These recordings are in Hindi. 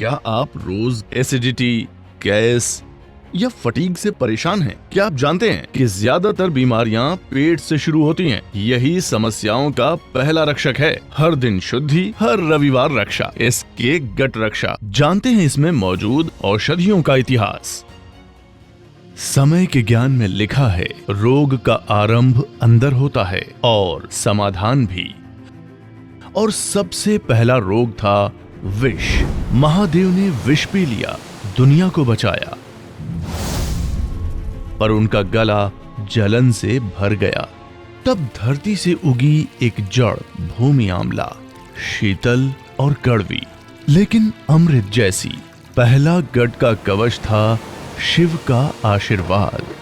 क्या आप रोज एसिडिटी, गैस या फटीग से परेशान हैं? क्या आप जानते हैं कि ज्यादातर बीमारियां पेट से शुरू होती हैं? यही समस्याओं का पहला रक्षक है। हर दिन शुद्धि, हर रविवार रक्षा, इसके गट रक्षा। जानते हैं इसमें मौजूद औषधियों का इतिहास। समय के ज्ञान में लिखा है, रोग का आरंभ अंदर होता है और समाधान भी। और सबसे पहला रोग था विष। महादेव ने विष पी लिया, दुनिया को बचाया, पर उनका गला जलन से भर गया। तब धरती से उगी एक जड़, भूमि आंवला, शीतल और कड़वी, लेकिन अमृत जैसी। पहला गढ़ का कवच था शिव का आशीर्वाद।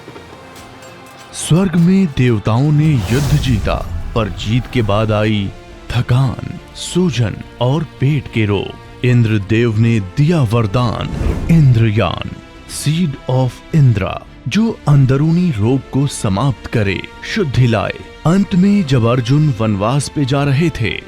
स्वर्ग में देवताओं ने युद्ध जीता, पर जीत के बाद आई थकान, सूजन और पेट के रोग। इंद्रदेव ने दिया वरदान, इंद्रयान, सीड ऑफ इंद्रा, जो अंदरूनी रोग को समाप्त करे, शुद्धि लाए। अंत में जब अर्जुन वनवास पे जा रहे थे,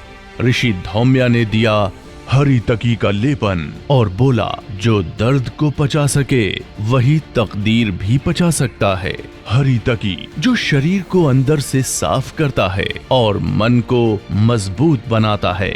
ऋषि धौम्या ने दिया हरितकी का लेपन और बोला, जो दर्द को पचा सके वही तकदीर भी पचा सकता है। हरितकी, जो शरीर को अंदर से साफ करता है और मन को मजबूत बनाता है।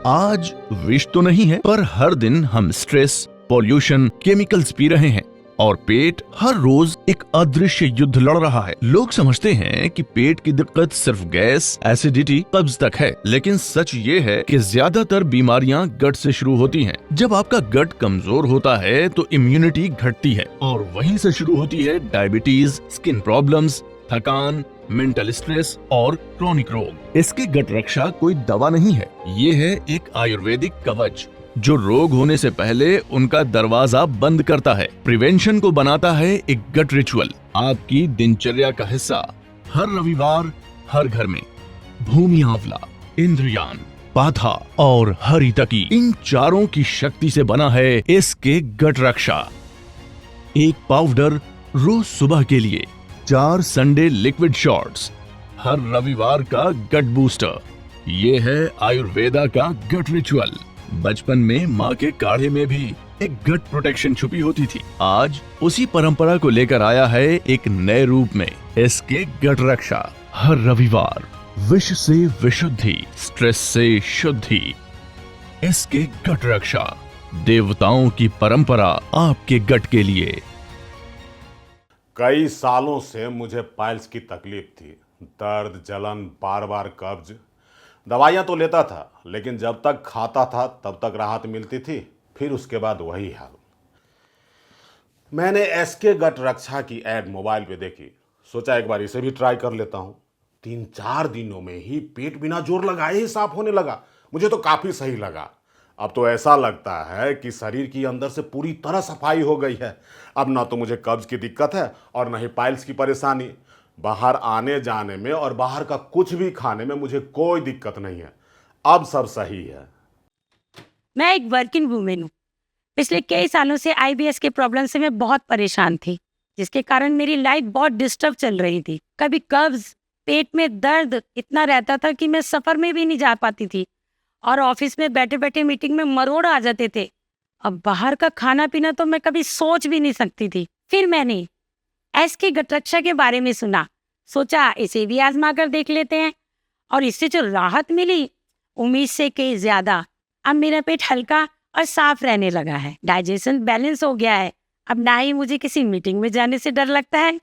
आज विष तो नहीं है, पर हर दिन हम स्ट्रेस, पॉल्यूशन, केमिकल्स पी रहे हैं और पेट हर रोज एक अदृश्य युद्ध लड़ रहा है। लोग समझते हैं कि पेट की दिक्कत सिर्फ गैस, एसिडिटी, कब्ज तक है, लेकिन सच ये है कि ज्यादातर बीमारियां गट से शुरू होती हैं। जब आपका गट कमजोर होता है तो इम्यूनिटी घटती है और वहीं से शुरू होती है डायबिटीज, स्किन प्रॉब्लम्स, थकान, मेंटल स्ट्रेस और क्रोनिक रोग। इसकी गट रक्षा कोई दवा नहीं है, ये है एक आयुर्वेदिक कवच जो रोग होने से पहले उनका दरवाजा बंद करता है। प्रिवेंशन को बनाता है एक गट रिचुअल, आपकी दिनचर्या का हिस्सा। हर रविवार हर घर में भूमि आंवला, इंद्रयान, पाथा और हरितकी, इन चारों की शक्ति से बना है इसके गट रक्षा। एक पाउडर रोज सुबह के लिए, 4 संडे लिक्विड शॉट्स, हर रविवार का गट बूस्टर। ये है आयुर्वेदा का गट रिचुअल। बचपन में माँ के काढ़े में भी एक गट प्रोटेक्शन छुपी होती थी। आज उसी परंपरा को लेकर आया है एक नए रूप में, इसके गट रक्षा। हर रविवार विष से विशुद्धि, स्ट्रेस से शुद्धि, इसके गट रक्षा। देवताओं की परंपरा आपके गट के लिए। कई सालों से मुझे पाइल्स की तकलीफ थी, दर्द, जलन, बार बार कब्ज। दवाइयाँ तो लेता था, लेकिन जब तक खाता था तब तक राहत मिलती थी, फिर उसके बाद वही हाल। मैंने एसके गट रक्षा की ऐड मोबाइल पे देखी, सोचा एक बार इसे भी ट्राई कर लेता हूँ। 3-4 दिनों में ही पेट बिना जोर लगाए ही साफ होने लगा। मुझे तो काफ़ी सही लगा। अब तो ऐसा लगता है कि शरीर की अंदर से पूरी तरह सफाई हो गई है। अब ना तो मुझे कब्ज की दिक्कत है और ना ही पाइल्स की परेशानी। बाहर आने जाने में और बाहर का कुछ भी खाने में मुझे कोई दिक्कत नहीं है। अब सब सही है। मैं एक वर्किंग वूमेन हूँ। पिछले कई सालों से आईबीएस के प्रॉब्लम से मैं बहुत परेशान थी, जिसके कारण मेरी लाइफ बहुत डिस्टर्ब चल रही थी। कभी कब्ज, पेट में दर्द इतना रहता था कि मैं सफर में भी नहीं जा पाती थी और ऑफिस में बैठे बैठे मीटिंग में मरोड़ आ जाते थे। अब बाहर का खाना पीना तो मैं कभी सोच भी नहीं सकती थी। फिर मैंने एसके गट रक्षा के बारे में सुना, सोचा इसे भी आजमा कर देख लेते हैं, और इससे जो राहत मिली उम्मीद से कहीं ज्यादा। अब मेरा पेट हल्का और साफ रहने लगा है, डाइजेशन बैलेंस हो गया है। अब ना ही मुझे किसी मीटिंग में जाने से डर लगता है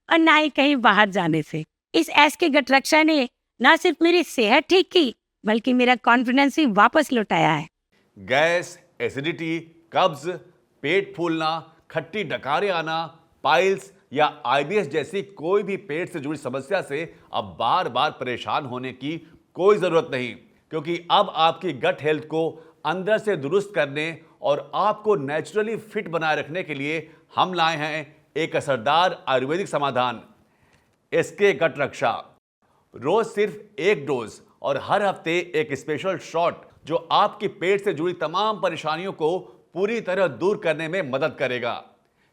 और ना ही कहीं बाहर जाने से। इस एसके गट रक्षा ने न सिर्फ मेरी सेहत ठीक की, बल्कि मेरा कॉन्फिडेंस भी वापस लौटाया है। गैस, एसिडिटी, कब्ज, पेट फूलना, खट्टी डकारे आना, पाइल्स या आईबीएस जैसी कोई भी पेट से जुड़ी समस्या से अब बार बार परेशान होने की कोई जरूरत नहीं, क्योंकि अब आपकी गट हेल्थ को अंदर से दुरुस्त करने और आपको नेचुरली फिट बनाए रखने के लिए हम लाए हैं एक असरदार आयुर्वेदिक समाधान, इसके गट रक्षा। रोज सिर्फ 1 डोज और हर हफ्ते एक स्पेशल शॉट, जो आपकी पेट से जुड़ी तमाम परेशानियों को पूरी तरह दूर करने में मदद करेगा।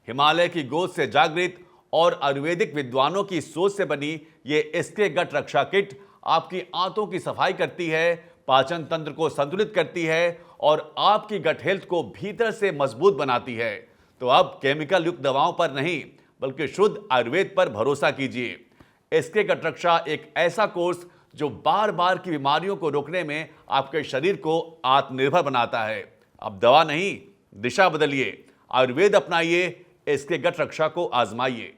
हिमालय की गोद से जागृत और आयुर्वेदिक विद्वानों की सोच से बनी ये इसके गट रक्षा किट आपकी आंतों की सफाई करती है, पाचन तंत्र को संतुलित करती है और आपकी गट हेल्थ को भीतर से मजबूत बनाती है। तो अब केमिकल युक्त दवाओं पर नहीं बल्कि शुद्ध आयुर्वेद पर भरोसा कीजिए। एसके गट रक्षा एक ऐसा कोर्स जो बार बार की बीमारियों को रोकने में आपके शरीर को आत्मनिर्भर बनाता है। अब दवा नहीं, दिशा बदलिए, आयुर्वेद अपनाइए, एसके गट रक्षा को आजमाइए।